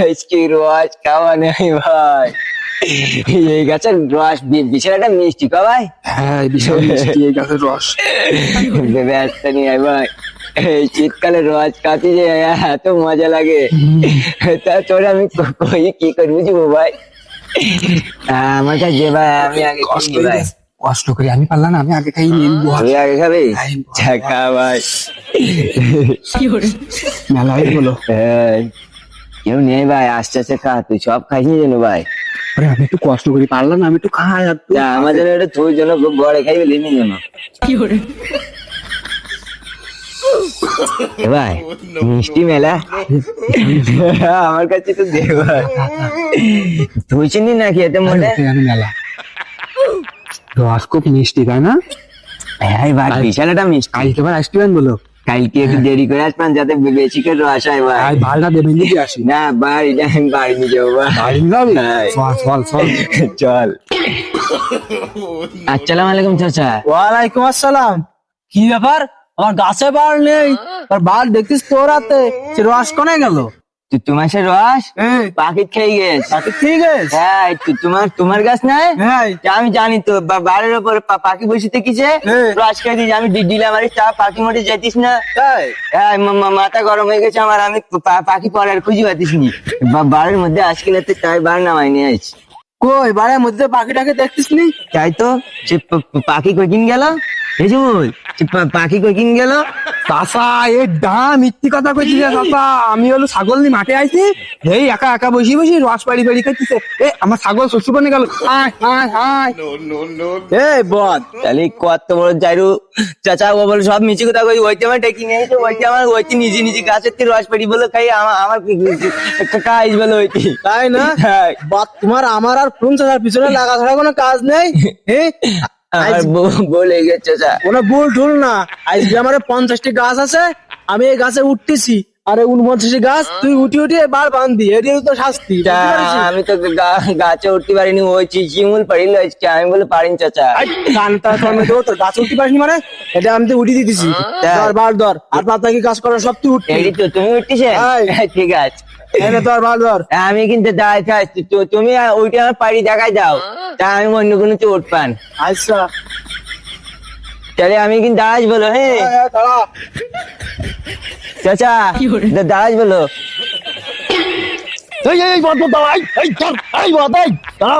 আজকে রস খাওয়া নেই ভাই। এই গাছের রস বিশাল একটা মিষ্টি কা ভাই। হ্যাঁ বিশাল মিষ্টি এই গাছের রস। ব্যস্ত নিয়ে আয় ভাই, এই শীতকালে রস খাতে যে এত মজা লাগে, তা তোর আমি কই কি করে বুঝবো ভাই। আমার কাছে যে ভাই আমি আগে কষ্ট খাই ভাই। কষ্ট করে আমি পারলাম না, আমি আগে খাই নিয়ে নিবো। তুই আগে খাবি? খাই। খা ভাই। মেলাই বলো। এই, কেউ নেই ভাই, আস্তে আস্তে খা, তুই সব খাইনি যেন ভাই। আরে আমি একটু কষ্ট করি, পারলাম না, আমি একটু খাই আর তুই আমার জন্য এটা তোর জন্য বড় খাইবে লিনি যেন। এ ভাই মিষ্টি মেলা আমার কাছে তো দে ভাই। তুই চিনি না খেতে মনে? আমি মেলা রস খুব মিষ্টি তাই না? হ্যাঁ ভাই বিশাল একটা মিষ্টি। কালকে এবার আসবেন বলো। কালকে একটু দেরি করে আসবেন যাতে বেশি করে রস হয় ভাই। আর ভাড়া দেবেন যদি আসি। না বাড়িটা আমি বাড়ি নিয়ে যাবো ভাই। বাড়ি যাবি? হ্যাঁ। চল চল চল। চল। আসসালামু আলাইকুম চাচা। ওয়ালাইকুম আসসালাম। কি ব্যাপার, আমার গাছে বার নেই, আর বার দেখছিস তোর হাতে, সে রস কোনে গেল? তোমার সে রস পাখিত খেয়ে গেছে। ঠিক আছে। হ্যাঁ তোমার গাছ নাই? হ্যাঁ আমি জানি তো, বাড়ির উপর পাখি বসে থেকেছে, হ্যাঁ। রস খেয়ে দিয়েছি। আমি দিলাম আরে চা, পাখি মোটে যেতিস না। তাই? হ্যাঁ মাথা গরম হয়ে গেছে আমার, আমি পাখি পরে আর খুঁজে পাতিস নি। বাড়ির মধ্যে আজকে তাই বার নামাই নিয়ে আসছি। কই বাড়ির মধ্যে পাখিটাকে দেখতিস নি? তাই তো, সে পাখি কয়দিন গেল, এই যে বল, সে পাখি কয়দিন গেল। চাচা এ দাম মিথ্যি কথা কইছি রে চাচা। আমি হলো ছাগল নিয়ে মাঠে আইছি, এই একা একা বসি বসি রস পাড়ি পাড়ি খাইতেছে। এ আমার ছাগল শ্বশুর বানি গেল। আয় আয় আয়। এই বদ, তাহলে কত বড় জাইরু চাচা, ও বলে সব মিছে কথা কই, ওইতে আমার ডেকে নিয়ে তো, ওইতে আমার ওইতে নিজে নিজে গাছের থেকে রস পেড়ি বলে খাই, আমার কাজ বলে ওইতে। তাই না? হ্যাঁ। বদ, তোমার আমার আর ফোন চাচার পিছনে লাগা ছাড়া কোনো কাজ নেই। আমার বলে গেছে চাচা। কোনো ভুল টুল না। আজকে আমার 50টি গাছ আছে, আমি এই গাছে উঠতেছি, আরে 49টি গাছ তুই উঠি উঠি বার বান্ধি, এটি তো শাস্তি, বুঝতে পারছিস? আমি তো গাছে উঠতে পারিনি, ওই চিমুল পারিল আজকে, আমি বলে পারিনি চাচা। কানটা শোনে তো, তোর গাছ উঠতে পারিনি মানে? এটা আমি তো উঠি দিতেছি, ধর বার ধর, আর বাদ কি কাজ করা সব তুই উঠতি। এই তো তুমি উঠতেছে, ঠিক আছে। এনে ধর বার ধর। আমি কিন্তু দাঁড়াইতে আসছি, তুমি ওইটা আমার পাড়ি দেখাই দাও, তা আমি অন্য কোনো তো উঠপান। আচ্ছা তাহলে আমি কিন্তু দাঁড়াস বলো। হ্যাঁ দাঁড়া। চাচা দাঁড়াস বলো। এই বদ দাঁড়া, এই ধর, এই বদ, এই দাঁড়া।